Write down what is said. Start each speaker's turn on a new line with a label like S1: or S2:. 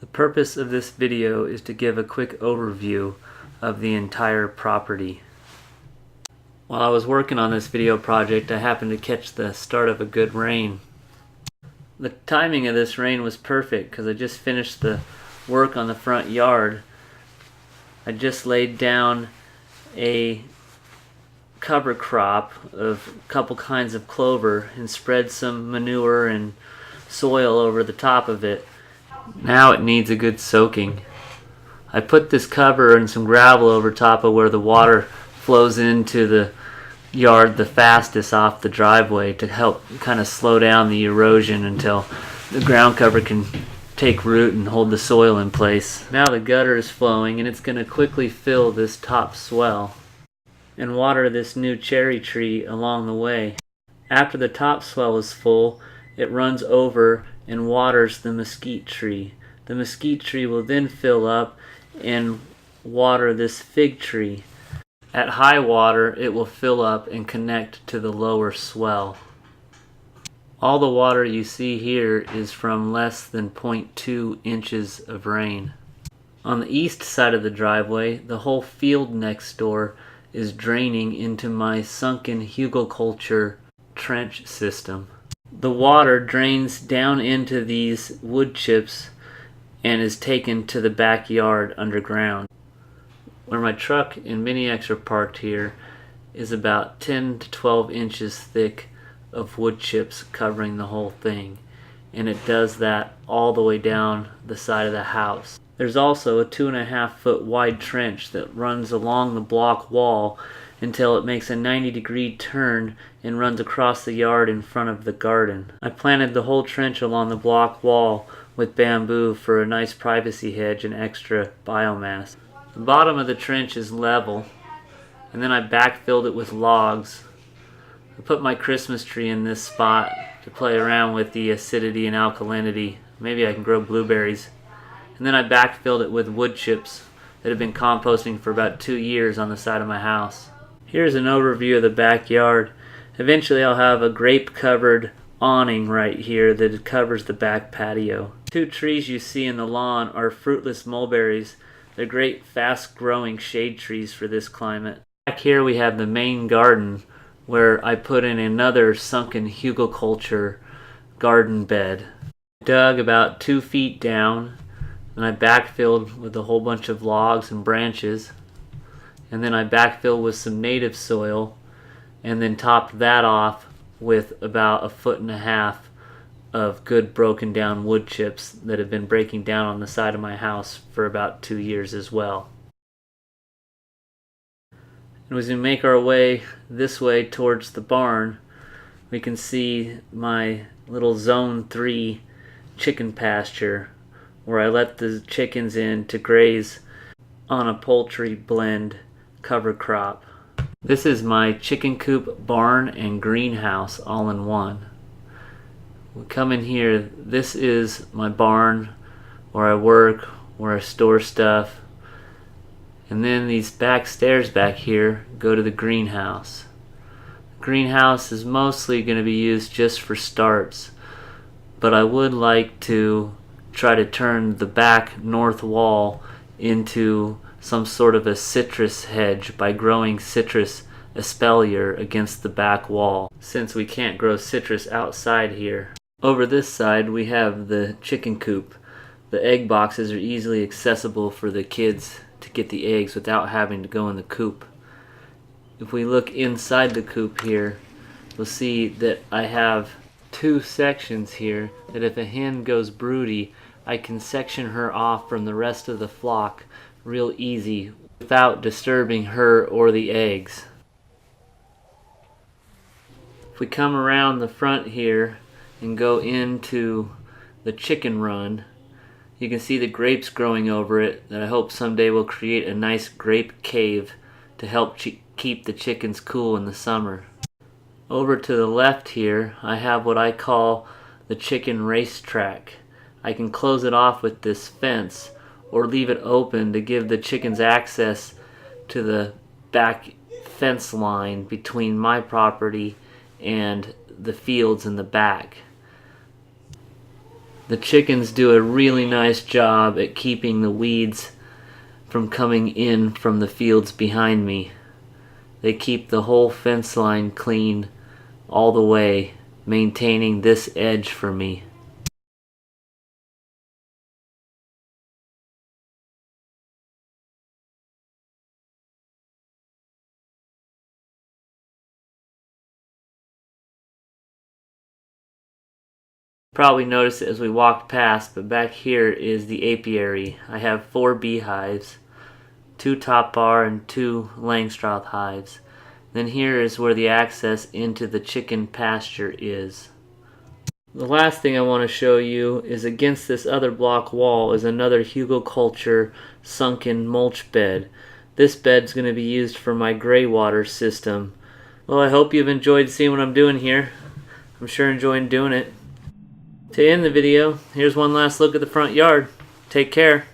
S1: The purpose of this video is to give a quick overview of the entire property. While I was working on this video project, I happened to catch the start of a good rain. The timing of this rain was perfect because I just finished the work on the front yard. I just laid down a cover crop of a couple kinds of clover and spread some manure and soil over the top of it. Now it needs a good soaking. I put this cover and some gravel over top of where the water flows into the yard the fastest off the driveway to help kind of slow down the erosion until the ground cover can take root and hold the soil in place. Now the gutter is flowing and it's going to quickly fill this top swell and water this new cherry tree along the way. After the top swell is full, it runs over and waters the mesquite tree. The mesquite tree will then fill up and water this fig tree. At high water, it will fill up and connect to the lower swell. All the water you see here is from less than 0.2 inches of rain. On the east side of the driveway, the whole field next door is draining into my sunken hugelkultur trench system. The water drains down into these wood chips and is taken to the backyard underground. Where my truck and mini-X are parked here is about 10 to 12 inches thick of wood chips covering the whole thing, and it does that all the way down the side of the house. There's also a 2.5 foot wide trench that runs along the block wall until it makes a 90-degree turn and runs across the yard in front of the garden. I planted the whole trench along the block wall with bamboo for a nice privacy hedge and extra biomass. The bottom of the trench is level, and then I backfilled it with logs. I put my Christmas tree in this spot to play around with the acidity and alkalinity. Maybe I can grow blueberries. And then I backfilled it with wood chips that have been composting for about 2 years on the side of my house. Here's an overview of the backyard. Eventually I'll have a grape-covered awning right here that covers the back patio. 2 trees you see in the lawn are fruitless mulberries. They're great fast-growing shade trees for this climate. Back here we have the main garden where I put in another sunken hugelkultur garden bed. I dug about 2 feet down and I backfilled with a whole bunch of logs and branches, and then I backfilled with some native soil and then topped that off with about 1.5 feet of good broken down wood chips that have been breaking down on the side of my house for about 2 years as well. And as we make our way this way towards the barn, we can see my little Zone 3 chicken pasture where I let the chickens in to graze on a poultry blend cover crop. This is my chicken coop, barn, and greenhouse all in one. We come in here, this is my barn where I work, where I store stuff, and then these back stairs back here go to the greenhouse. The greenhouse is mostly going to be used just for starts, but I would like to try to turn the back north wall into some sort of a citrus hedge by growing citrus espalier against the back wall, since we can't grow citrus outside here. Over this side we have the chicken coop. The egg boxes are easily accessible for the kids to get the eggs without having to go in the coop. If we look inside the coop here, we'll see that I have 2 sections here that if a hen goes broody, I can section her off from the rest of the flock real easy without disturbing her or the eggs. If we come around the front here and go into the chicken run, you can see the grapes growing over it that I hope someday will create a nice grape cave to help keep the chickens cool in the summer. Over to the left here I have what I call the chicken racetrack. I can close it off with this fence or leave it open to give the chickens access to the back fence line between my property and the fields in the back. The chickens do a really nice job at keeping the weeds from coming in from the fields behind me. They keep the whole fence line clean all the way, maintaining this edge for me. Probably noticed it as we walked past, but back here is the apiary. I have 4 beehives, 2 top bar and 2 Langstroth hives. Then here is where the access into the chicken pasture is. The last thing I want to show you is against this other block wall is another hugelkultur sunken mulch bed. This bed's going to be used for my gray water system. Well, I hope you've enjoyed seeing what I'm doing here. I'm sure enjoying doing it. To end the video, here's one last look at the front yard. Take care.